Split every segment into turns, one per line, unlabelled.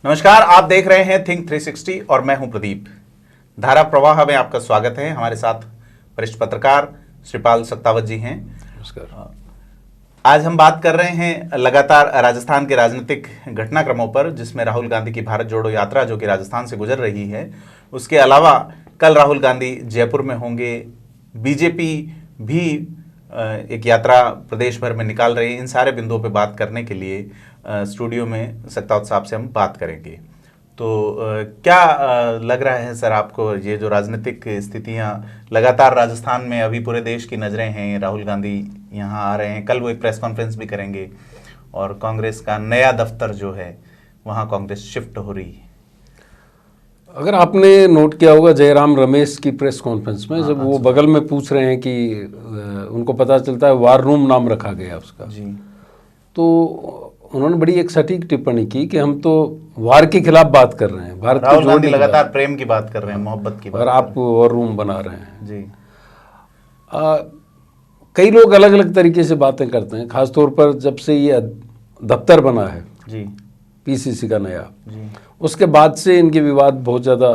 नमस्कार, आप देख रहे हैं थिंक 360 और मैं हूं प्रदीप। धारा प्रवाह में आपका स्वागत है। हमारे साथ वरिष्ठ पत्रकार श्रीपाल सत्तावत जी हैं।
नमस्कार।
आज हम बात कर रहे हैं लगातार राजस्थान के राजनीतिक घटनाक्रमों पर, जिसमें राहुल गांधी की भारत जोड़ो यात्रा जो कि राजस्थान से गुजर रही है। उसके अलावा कल राहुल गांधी जयपुर में होंगे। बीजेपी भी एक यात्रा प्रदेश भर में निकाल रही है। इन सारे बिंदुओं पर बात करने के लिए स्टूडियो में सत्तावत साहब से हम बात करेंगे। तो क्या लग रहा है सर आपको, ये जो राजनीतिक स्थितियां लगातार राजस्थान में, अभी पूरे देश की नज़रें हैं, राहुल गांधी यहाँ आ रहे हैं, कल वो एक प्रेस कॉन्फ्रेंस भी करेंगे और कांग्रेस का नया दफ्तर जो है वहाँ कांग्रेस शिफ्ट हो रही है।
अगर आपने नोट किया होगा जयराम रमेश की प्रेस कॉन्फ्रेंस में, जब वो बगल में पूछ रहे हैं कि उनको पता चलता है वार रूम नाम रखा गया उसका जी, तो उन्होंने बड़ी एक सटीक टिप्पणी की कि हम तो वार के खिलाफ बात कर रहे हैं, भारत
राहुल गांधी लगातार प्रेम की बात कर रहे हैं, मोहब्बत की बात,
और आप वार रूम बना रहे हैं
जी।
कई लोग अलग अलग तरीके से बातें करते हैं, खासतौर पर जब से ये दफ्तर बना है जी पीसीसी का नया जी, उसके बाद से इनके विवाद बहुत ज़्यादा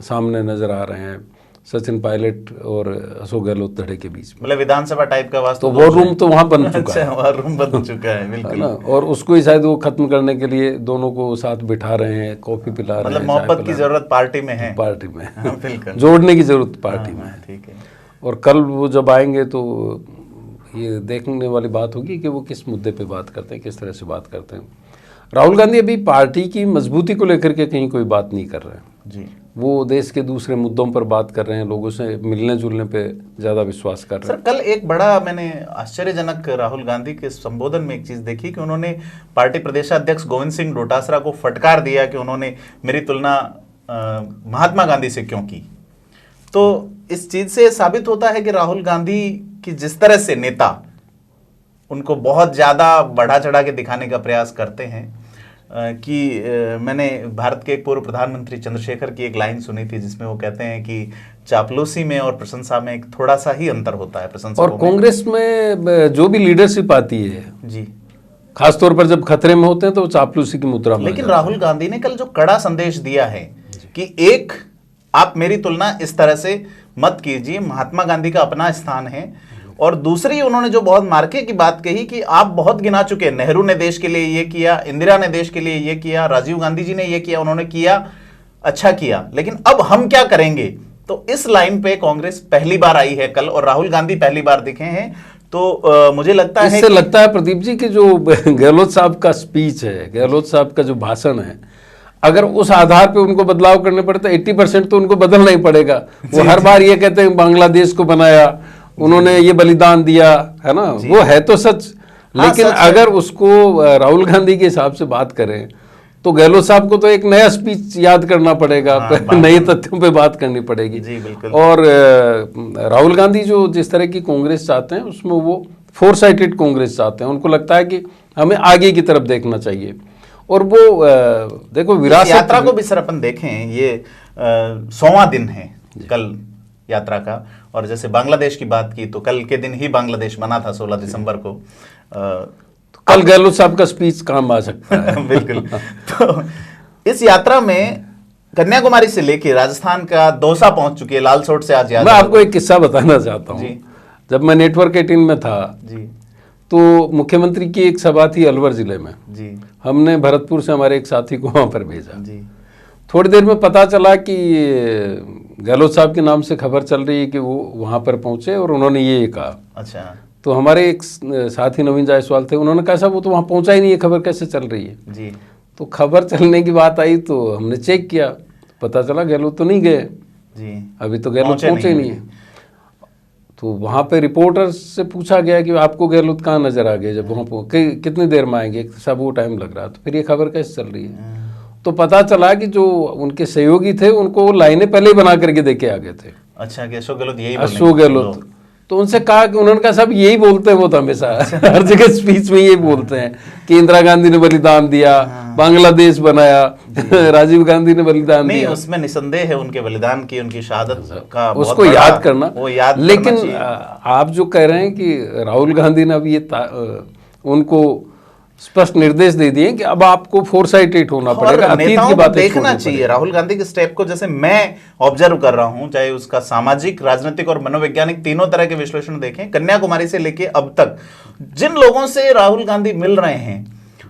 सामने नजर आ रहे हैं। सचिन पायलट और अशोक गहलोत धड़े के बीच में,
मतलब विधानसभा टाइप का वास्तव,
तो वो रूम तो वहाँ बन चुका है,
वहाँ रूम बन चुका है बिल्कुल।
और उसको ही शायद वो खत्म करने के लिए दोनों को साथ बिठा रहे हैं, कॉफी पिला रहे हैं।
मतलब मोहब्बत की जरूरत पार्टी में है,
पार्टी में
बिल्कुल
जोड़ने की जरूरत पार्टी में है।
ठीक है।
और कल वो जब आएंगे तो ये देखने वाली बात होगी कि वो किस मुद्दे पे बात करते हैं, किस तरह से बात करते हैं। राहुल गांधी अभी पार्टी की मजबूती को लेकर के कहीं कोई बात नहीं कर रहे हैं जी, वो देश के दूसरे मुद्दों पर बात कर रहे हैं, लोगों से मिलने जुलने पे ज़्यादा विश्वास कर रहे हैं।
सर, कल एक बड़ा मैंने आश्चर्यजनक राहुल गांधी के संबोधन में एक चीज़ देखी कि उन्होंने पार्टी प्रदेशाध्यक्ष गोविंद सिंह डोटासरा को फटकार दिया कि उन्होंने मेरी तुलना महात्मा गांधी से क्यों की। तो इस चीज़ से साबित होता है कि राहुल गांधी की जिस तरह से नेता उनको बहुत ज़्यादा बढ़ा चढ़ा के दिखाने का प्रयास करते हैं कि मैंने भारत के एक पूर्व प्रधानमंत्री चंद्रशेखर की एक लाइन सुनी थी जिसमें वो कहते हैं कि चापलूसी में और प्रशंसा में एक थोड़ा सा ही अंतर होता है। प्रशंसा
और कांग्रेस में जो भी लीडरशिप आती है
जी,
खासतौर पर जब खतरे में होते हैं तो चापलूसी की मुद्रा में।
लेकिन राहुल गांधी ने कल जो कड़ा संदेश दिया है कि एक, आप मेरी तुलना इस तरह से मत कीजिए, महात्मा गांधी का अपना स्थान है, और दूसरी उन्होंने जो बहुत मार्के की बात कही कि आप बहुत गिना चुके हैं, नेहरू ने देश के लिए ये किया, इंदिरा ने देश के लिए ये किया, राजीव गांधी जी ने ये किया, उन्होंने किया, अच्छा किया, लेकिन अब हम क्या करेंगे। तो इस लाइन पे कांग्रेस पहली बार आई है कल और राहुल गांधी पहली बार दिखे हैं। तो मुझे लगता है,
इससे लगता है प्रदीप जी कि जो गहलोत साहब का स्पीच है, गहलोत साहब का जो भाषण है, अगर उस आधार पे उनको बदलाव करने पड़े तो 80% तो उनको बदलना ही पड़ेगा। वो हर बार ये कहते हैं बांग्लादेश को बनाया, उन्होंने ये बलिदान दिया, है ना, वो है तो सच, लेकिन अगर उसको राहुल गांधी के हिसाब से बात करें तो गहलोत साहब को तो एक नया स्पीच याद करना पड़ेगा, नए तथ्यों पे बात करनी पड़ेगी जी, बिल्कुल। और राहुल गांधी जो जिस तरह की कांग्रेस चाहते हैं उसमें वो फोरसाइटेड कांग्रेस चाहते हैं। उनको लगता है कि हमें आगे की तरफ देखना चाहिए। और वो देखो विरासत
यात्रा को भी सर अपन देखें, ये 100वां दिन है कल यात्रा का, और जैसे बांग्लादेश की बात की तो कल के दिन ही बांग्लादेश बना था 16 दिसंबर को।
तो कल गहलोत साहब का स्पीच काम आ सकता है
बिल्कुल। तो इस यात्रा में कन्याकुमारी से लेके राजस्थान का दौसा पहुंच चुकी है, लालसोट से आज।
मैं आपको एक किस्सा बताना चाहता हूँ। जब मैं नेटवर्क 18 में था जी, तो मुख्यमंत्री की एक सभा थी अलवर जिले में जी, हमने भरतपुर से हमारे एक साथी को वहां पर भेजा जी। थोड़ी देर में पता चला कि गहलोत साहब के नाम से खबर चल रही है कि वो वहां पर पहुंचे और उन्होंने ये कहा। अच्छा। तो हमारे एक साथी नवीन जायसवाल थे, उन्होंने कहा साहब वो तो वहां पहुंचा ही नहीं है, खबर कैसे चल रही है जी। तो खबर चलने की बात आई तो हमने चेक किया, पता चला गहलोत तो नहीं गए जी, अभी तो गहलोत पहुंचे नहीं है। तो वहाँ पे रिपोर्टर से पूछा गया कि आपको गहलोत कहाँ नजर आ गए, जब वहाँ कितनी देर में आएंगे, सब वो टाइम लग रहा, तो फिर ये खबर कैसे चल रही है। तो पता चला कि जो उनके सहयोगी थे उनको लाइनें पहले ही बना करके देके आ गए थे।
अच्छा, कि अशोक गहलोत यही
अशोक गहलोत, तो उनसे कहा कि उन्होंने कहा सब यही बोलते हैं, वो तो हमेशा हर जगह स्पीच में यही बोलते हैं कि इंदिरा गांधी ने बलिदान दिया, बांग्लादेश बनाया, राजीव गांधी ने बलिदान दिया।
उसमें निसंदेह है उनके बलिदान की, उनकी शहादत का
उसको याद करना, वो याद। लेकिन आप जो कह रहे हैं कि राहुल गांधी ने अभी ये उनको स्पष्ट निर्देश दे दिए कि अब आपको फोरसाइटेड होना पड़ेगा, अतीत की बातें
देखना चाहिए। राहुल गांधी के स्टेप को जैसे मैं ऑब्जर्व कर रहा हूं, चाहे उसका सामाजिक, राजनीतिक और मनोवैज्ञानिक तीनों तरह के विश्लेषण देखें, कन्याकुमारी से लेके अब तक जिन लोगों से राहुल गांधी मिल रहे हैं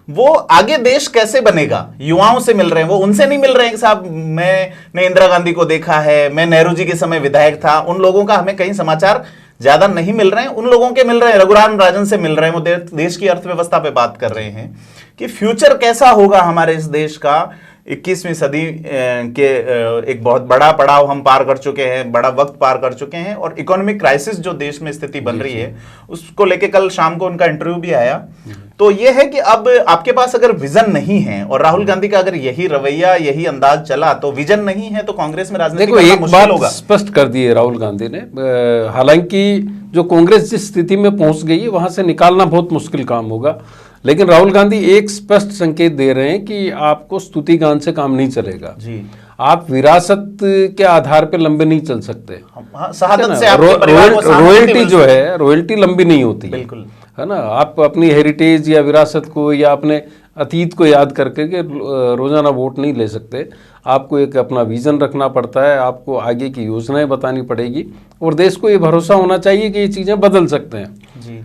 वो आगे देश कैसे बनेगा, युवाओं से मिल रहे हैं, वो उनसे नहीं मिल रहे हैं कि साहब मैंने इंदिरा गांधी को देखा है, मैं नेहरू जी के समय विधायक था, उन लोगों का हमें कहीं समाचार ज्यादा नहीं मिल रहे हैं। उन लोगों के मिल रहे हैं, रघुराम राजन से मिल रहे हैं, वो देश की अर्थव्यवस्था पे बात कर रहे हैं कि फ्यूचर कैसा होगा हमारे इस देश का। 21वीं सदी के एक बहुत बड़ा पड़ाव हम पार कर चुके हैं, बड़ा वक्त पार कर चुके हैं, और इकोनॉमिक क्राइसिस जो देश में स्थिति बन रही है उसको लेके कल शाम को उनका इंटरव्यू भी आया। तो ये है कि अब आपके पास अगर विजन नहीं है और राहुल गांधी का अगर यही रवैया, यही अंदाज चला, तो विजन नहीं है तो कांग्रेस में राजनीति करना मुश्किल होगा।
स्पष्ट कर दिए राहुल गांधी ने, हालांकि जो कांग्रेस जिस स्थिति में पहुंच गई है वहां से निकालना बहुत मुश्किल काम होगा, लेकिन राहुल गांधी एक स्पष्ट संकेत दे रहे हैं कि आपको स्तुति गान से काम नहीं चलेगा जी। आप विरासत के आधार पे लंबे नहीं चल सकते।
शहादत से आपके परिवार को
रॉयल्टी जो है, रॉयल्टी लंबी नहीं होती
बिल्कुल
है ना। आप अपनी हेरिटेज या विरासत को या अपने अतीत को याद करके के रोजाना वोट नहीं ले सकते। आपको एक अपना विजन रखना पड़ता है, आपको आगे की योजनाएं बतानी पड़ेगी और देश को ये भरोसा होना चाहिए कि ये चीज़ें बदल सकते हैं जी।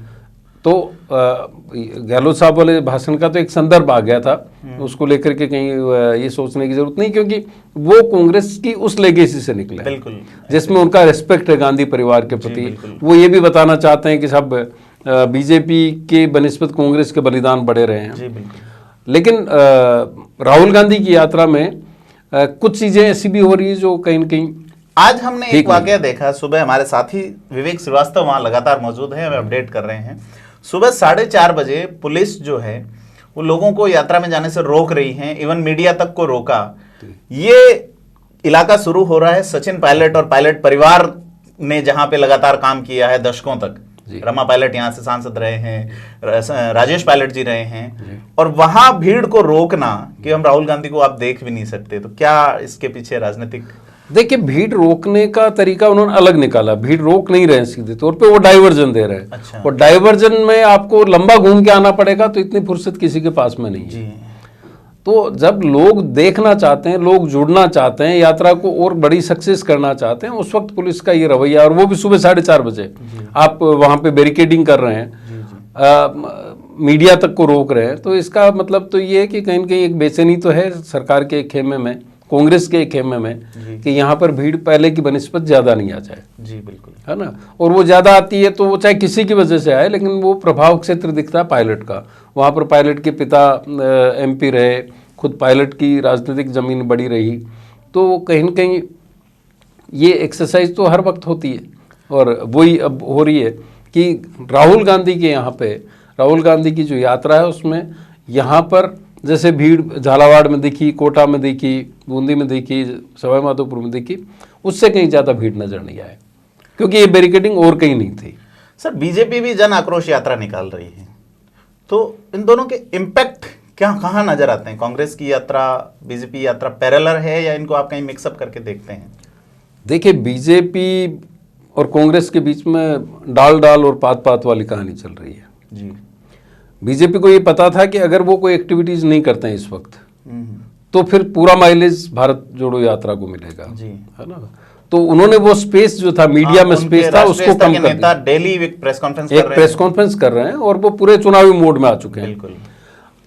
तो गहलोत साहब वाले भाषण का तो एक संदर्भ आ गया था, उसको लेकर के कहीं ये सोचने की जरूरत नहीं, क्योंकि वो कांग्रेस की उस लेगेसी से निकले बिल्कुल, जिसमें उनका रिस्पेक्ट है गांधी परिवार के प्रति। वो ये भी बताना चाहते हैं कि सब बीजेपी के बनिस्बत कांग्रेस के बलिदान बढ़े रहे हैं जी, लेकिन राहुल गांधी की यात्रा में कुछ चीजें ऐसी भी हो रही है जो कहीं न कहीं।
आज हमने एक वाकया देखा, सुबह हमारे साथी विवेक श्रीवास्तव वहां लगातार मौजूद है, हमें अपडेट कर रहे हैं। सुबह 4:30 बजे पुलिस जो है वो लोगों को यात्रा में जाने से रोक रही है, इवन मीडिया तक को रोका। ये इलाका शुरू हो रहा है सचिन पायलट और पायलट परिवार ने जहां पे लगातार काम किया है दशकों तक। रमा पायलट यहाँ से सांसद रहे हैं, राजेश पायलट जी रहे हैं, और वहां भीड़ को रोकना कि हम राहुल गांधी को आप देख भी नहीं सकते, तो क्या इसके पीछे राजनीतिक?
देखिए, भीड़ रोकने का तरीका उन्होंने अलग निकाला। भीड़ रोक नहीं रहे हैं सीधे तौर पे, वो डाइवर्जन दे रहे हैं। अच्छा। और डाइवर्जन में आपको लंबा घूम के आना पड़ेगा, तो इतनी फुर्सत किसी के पास में नहीं है। तो जब लोग देखना चाहते हैं, लोग जुड़ना चाहते हैं, यात्रा को और बड़ी सक्सेस करना चाहते हैं, उस वक्त पुलिस का ये रवैया, और वो भी सुबह 4:30 बजे आप वहां पे बैरिकेडिंग कर रहे हैं, मीडिया तक को रोक रहे हैं, तो इसका मतलब तो ये है कि कहीं न कहीं एक बेचैनी तो है सरकार के खेमे में, कांग्रेस के खेमे में, कि यहाँ पर भीड़ पहले की बनिस्बत ज्यादा नहीं आ जाए जी। बिल्कुल, है ना। और वो ज्यादा आती है तो वो चाहे किसी की वजह से आए, लेकिन वो प्रभाव क्षेत्र दिखता है पायलट का। वहाँ पर पायलट के पिता MP रहे, खुद पायलट की राजनीतिक जमीन बड़ी रही, तो कहीं न कहीं ये एक्सरसाइज तो हर वक्त होती है। और वही अब हो रही है कि राहुल गांधी के यहाँ पे, राहुल गांधी की जो यात्रा है उसमें यहाँ पर जैसे भीड़ झालावाड़ में दिखी, कोटा में दिखी, बूंदी में दिखी, सवाई माधोपुर में दिखी, उससे कहीं ज़्यादा भीड़ नजर नहीं आए, क्योंकि ये बैरिकेडिंग और कहीं नहीं थी।
सर, बीजेपी भी जन आक्रोश यात्रा निकाल रही है, तो इन दोनों के इम्पैक्ट क्या कहाँ नजर आते हैं? कांग्रेस की यात्रा, बीजेपी यात्रा पैरेलल है या इनको आप कहीं मिक्सअप करके देखते हैं?
देखिए, बीजेपी और कांग्रेस के बीच में डाल डाल और पात पात वाली कहानी चल रही है जी। बीजेपी को ये पता था कि अगर वो कोई एक्टिविटीज नहीं करते हैं इस वक्त, तो फिर पूरा माइलेज भारत जोड़ो यात्रा को मिलेगा जी, है ना। तो उन्होंने वो स्पेस जो था, मीडिया में स्पेस था, उसको कम कर दिया।
डेली एक प्रेस
कॉन्फ्रेंस कर रहे हैं और वो पूरे चुनावी मोड में आ चुके हैं। बिल्कुल।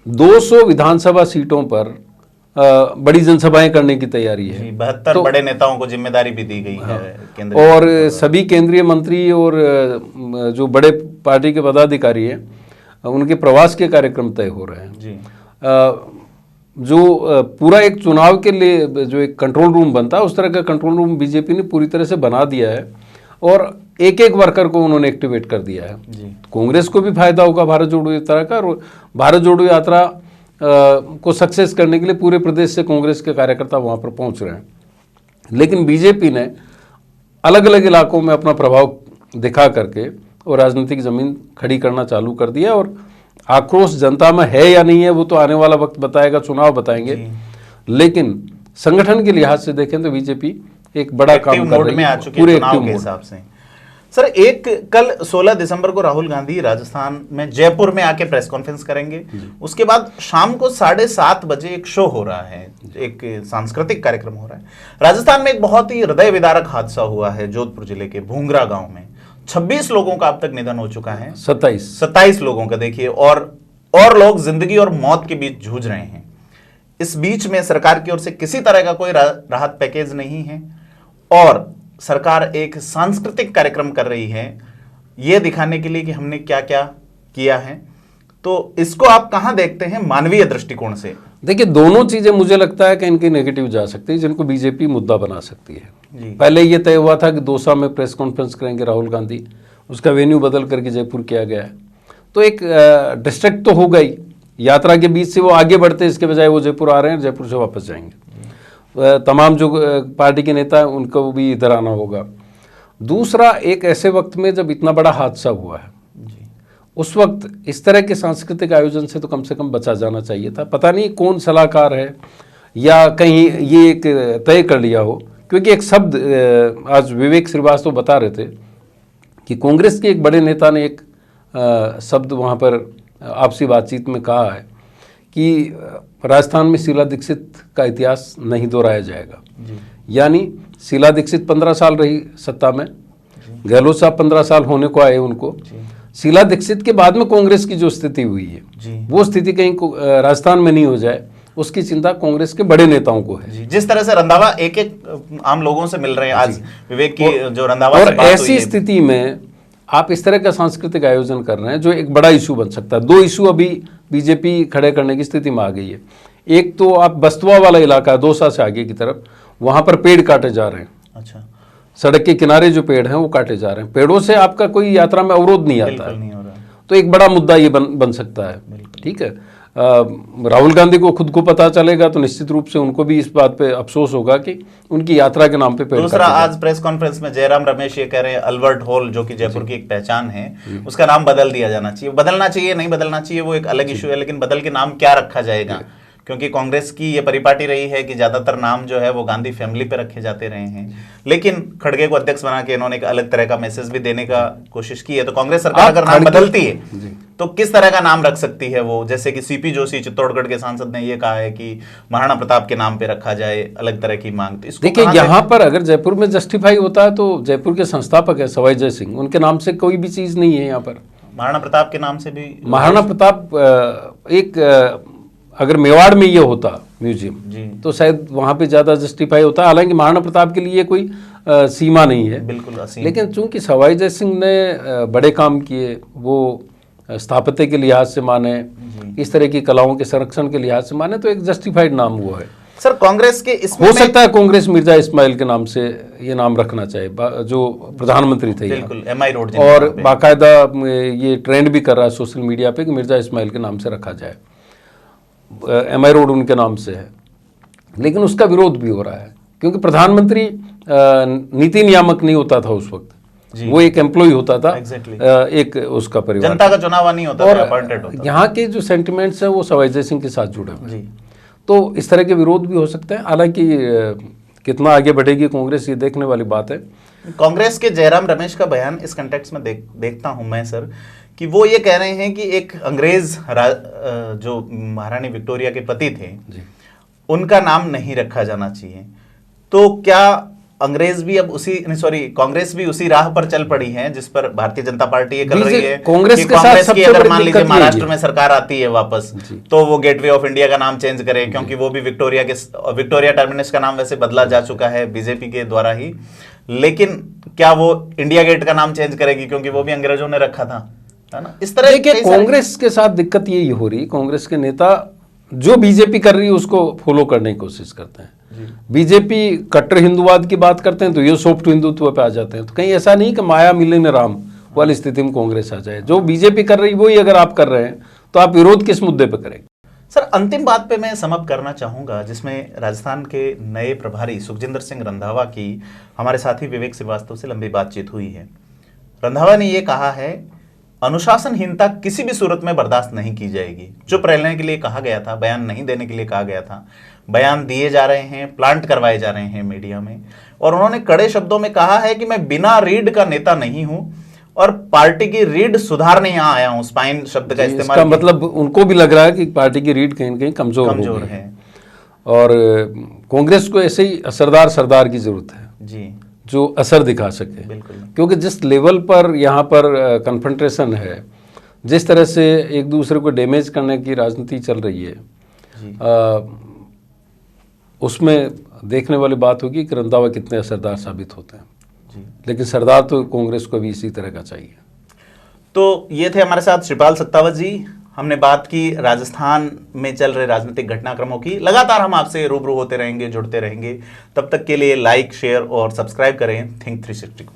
200 विधानसभा सीटों पर बड़ी जनसभाएं करने की तैयारी है।
72 बड़े नेताओं को जिम्मेदारी भी दी गई है
और सभी केंद्रीय मंत्री और जो बड़े पार्टी के पदाधिकारी हैं, उनके प्रवास के कार्यक्रम तय हो रहे हैं जी। जो पूरा एक चुनाव के लिए जो एक कंट्रोल रूम बनता है, उस तरह का कंट्रोल रूम बीजेपी ने पूरी तरह से बना दिया है और एक एक वर्कर को उन्होंने एक्टिवेट कर दिया है जी। कांग्रेस को भी फायदा होगा भारत जोड़ो यात्रा का, और भारत जोड़ो यात्रा को सक्सेस करने के लिए पूरे प्रदेश से कांग्रेस के कार्यकर्ता वहां पर पहुंच रहे हैं। लेकिन बीजेपी ने अलग अलग इलाकों में अपना प्रभाव दिखा करके और राजनीतिक जमीन खड़ी करना चालू कर दिया, और आक्रोश जनता में है या नहीं है वो तो आने वाला वक्त बताएगा, चुनाव बताएंगे। लेकिन संगठन के लिहाज से देखें तो बीजेपी एक बड़ा काम कर रही है,
पूरे एक्टिव मोड के हिसाब से। सर, कल 16 दिसंबर को राहुल गांधी राजस्थान में जयपुर में आके प्रेस कॉन्फ्रेंस करेंगे। उसके बाद शाम को 7:30 बजे एक शो हो रहा है, एक सांस्कृतिक कार्यक्रम हो रहा है। राजस्थान में एक बहुत ही हृदय विदारक हादसा हुआ है जोधपुर जिले के भूंगरा गांव में। 26 लोगों का अब तक निधन हो चुका है। 27 लोगों का, देखिए, और लोग जिंदगी और मौत के बीच जूझ रहे हैं। इस बीच में सरकार की ओर से किसी तरह का कोई राहत पैकेज नहीं है और सरकार एक सांस्कृतिक कार्यक्रम कर रही है यह दिखाने के लिए कि हमने क्या क्या किया है। तो इसको आप कहां देखते हैं मानवीय दृष्टिकोण से?
देखिए, दोनों चीजें मुझे लगता है कि इनकी नेगेटिव जा सकती है, जिनको बीजेपी मुद्दा बना सकती है। पहले यह तय हुआ था कि दौसा में प्रेस कॉन्फ्रेंस करेंगे राहुल गांधी, उसका वेन्यू बदल करके जयपुर किया गया है। तो एक डिस्ट्रैक्ट तो हो गई, यात्रा के बीच से वो आगे बढ़ते, इसके बजाय वो जयपुर आ रहे हैं, जयपुर से वापस जाएंगे। तमाम जो पार्टी के नेता हैं उनको भी इधर आना होगा। दूसरा, एक ऐसे वक्त में जब इतना बड़ा हादसा हुआ है, उस वक्त इस तरह के सांस्कृतिक आयोजन से तो कम से कम बचा जाना चाहिए था। पता नहीं कौन सलाहकार है या कहीं ये एक तय कर लिया हो, क्योंकि एक शब्द आज विवेक श्रीवास्तव बता रहे थे कि कांग्रेस के एक बड़े नेता ने एक शब्द वहाँ पर आपसी बातचीत में कहा है कि राजस्थान में शीला दीक्षित का इतिहास नहीं दोहराया जाएगा। यानी शीला दीक्षित 15 साल रही सत्ता में, गहलोत साहब 15 साल होने को आए उनको। शीला दीक्षित के बाद में कांग्रेस की जो स्थिति हुई है, वो स्थिति कहीं राजस्थान में नहीं हो जाए, उसकी चिंता कांग्रेस के बड़े नेताओं को है।
जिस तरह से रंधावा एक आम लोगों से मिल रहे हैं आज, विवेक की जो रंधावा
और ऐसी स्थिति में आप इस तरह का सांस्कृतिक आयोजन कर रहे हैं जो एक बड़ा इशू बन सकता है। 2 इशू अभी बीजेपी खड़े करने की स्थिति में आ गई है। एक तो आप बस्तवा वाला इलाका है, दौसा से आगे की तरफ, वहां पर पेड़ काटे जा रहे हैं।
अच्छा,
सड़क के किनारे जो पेड़ हैं वो काटे जा रहे हैं। पेड़ों से आपका कोई यात्रा में अवरोध नहीं आता है, तो एक बड़ा मुद्दा ये बन सकता है। ठीक है, राहुल गांधी को खुद को पता चलेगा तो निश्चित रूप से उनको भी इस बात पे अफसोस होगा कि उनकी यात्रा के नाम पे पेड़।
दूसरा, आज प्रेस कॉन्फ्रेंस में जयराम रमेश ये कह रहे हैं अल्बर्ट हॉल, जो कि जयपुर की एक पहचान है, उसका नाम बदल दिया जाना चाहिए। बदलना चाहिए, नहीं बदलना चाहिए, वो एक अलग इशू है, लेकिन बदल के नाम क्या रखा जाएगा? क्योंकि कांग्रेस की ये परिपाटी रही है कि ज्यादातर नाम जो है वो गांधी फैमिली पे रखे जाते रहे हैं, लेकिन खड़गे को अध्यक्ष बना के इन्होंने एक अलग तरह का मैसेज भी देने का कोशिश की है। तो कांग्रेस सरकार अगर नाम बदलती है तो किस तरह का नाम रख सकती है वो? जैसे कि सीपी जोशी चित्तौड़गढ़ के सांसद ने ये कहा है कि महाराणा प्रताप के नाम पे रखा जाए, अलग तरह की मांग। तो
देखिए, यहाँ पर अगर जयपुर में जस्टिफाई होता है तो जयपुर के संस्थापक है सवाई जय सिंह, उनके नाम से कोई भी चीज नहीं है। यहाँ पर
महाराणा प्रताप के नाम से भी,
महाराणा प्रताप एक अगर मेवाड़ में ये होता म्यूजियम तो शायद वहां पे ज्यादा जस्टिफाई होता। हालांकि महाराणा प्रताप के लिए कोई सीमा नहीं है,
बिल्कुल असीम।
लेकिन चूंकि सवाई जय सिंह ने बड़े काम किए, वो स्थापत्य के लिहाज से माने, इस तरह की कलाओं के संरक्षण के लिहाज से माने, तो एक जस्टिफाइड नाम हुआ है।
सर, कांग्रेस के इसमें
हो सकता है कांग्रेस मिर्जा इस्माइल के नाम से ये नाम रखना चाहिए, जो प्रधानमंत्री थे,
बिल्कुल MI रोड,
और बाकायदा ये ट्रेंड भी कर रहा है सोशल मीडिया पे कि मिर्जा इस्माइल के नाम से रखा जाए। MI रोड उनके नाम से है, लेकिन उसका विरोध भी हो रहा है क्योंकि प्रधानमंत्री नीति नियामक नहीं होता था उस वक्त, वो एक एम्प्लॉय होता था, एक उसका परिवार,
जनता का चुनाव नहीं होता था, अपॉइंटेड होता।
यहाँ के जो सेंटिमेंट्स हैं वो सवाई जय सिंह के साथ जुड़े हुए, तो इस तरह के विरोध भी हो सकते हैं। हालांकि कितना आगे बढ़ेगी कांग्रेस, ये देखने वाली बात है।
कांग्रेस के जयराम रमेश का बयान इस कंटेक्स्ट में देखता हूं मैं सर, कि वो ये कह रहे हैं कि एक अंग्रेज जो महारानी विक्टोरिया के पति थे, उनका नाम नहीं रखा जाना चाहिए। तो क्या अंग्रेज भी अब कांग्रेस भी उसी राह पर चल पड़ी है जिस पर भारतीय जनता पार्टी ये कर रही है?
कांग्रेस
की अगर मान लीजिए महाराष्ट्र में सरकार आती है वापस, तो वो गेटवे ऑफ इंडिया का नाम चेंज करे, क्योंकि वो भी विक्टोरिया टर्मिनस का नाम वैसे बदला जा चुका है बीजेपी के द्वारा ही, लेकिन क्या वो इंडिया गेट का नाम चेंज करेगी क्योंकि वो भी अंग्रेजों ने रखा था, है ना? इस तरह
देखिए, कांग्रेस के साथ दिक्कत यही हो रही, कांग्रेस के नेता जो बीजेपी कर रही है उसको फॉलो करने की कोशिश करते हैं। बीजेपी कट्टर हिंदुवाद की बात करते हैं तो ये सॉफ्ट हिंदुत्व पे आ जाते हैं। तो कहीं ऐसा नहीं कि माया मिलन राम वाली स्थिति में कांग्रेस आ जाए। जो बीजेपी कर रही वही अगर आप कर रहे हैं तो आप विरोध किस मुद्दे पे करेंगे?
सर, अंतिम बात पे मैं समाप्त करना चाहूंगा, जिसमें राजस्थान के नए प्रभारी सुखजिंदर सिंह रंधावा की हमारे साथी विवेक श्रीवास्तव से लंबी बातचीत हुई है। रंधावा ने यह कहा है अनुशासनहीनता किसी भी सूरत में बर्दाश्त नहीं की जाएगी। चुप रहने के लिए कहा गया था, बयान नहीं देने के लिए कहा गया था, बयान दिए जा रहे हैं, प्लांट करवाए जा रहे हैं मीडिया में, और उन्होंने कड़े शब्दों में कहा है कि मैं बिना रीढ़ का नेता नहीं हूं और पार्टी की रीढ़ सुधारने यहां आया हूं। स्पाइन शब्द का इस्तेमाल,
इसका मतलब उनको भी लग रहा है कि पार्टी की रीढ़ कहीं न कहीं कमजोर
है
और कांग्रेस को ऐसे ही असरदार सरदार की जरूरत है
जी,
जो असर दिखा सके।
बिल्कुल।
क्योंकि जिस लेवल पर यहाँ पर कन्फ्रंटेशन है, जिस तरह से एक दूसरे को डैमेज करने की राजनीति चल रही है, उसमें देखने वाली बात होगी कि रंधावा कितने असरदार साबित होते हैं जी। लेकिन सरदार तो कांग्रेस को भी इसी तरह का चाहिए।
तो ये थे हमारे साथ श्रीपाल सत्तावत जी। हमने बात की राजस्थान में चल रहे राजनीतिक घटनाक्रमों की। लगातार हम आपसे रूबरू होते रहेंगे, जुड़ते रहेंगे। तब तक के लिए लाइक, शेयर और सब्सक्राइब करें थिंक 360 को।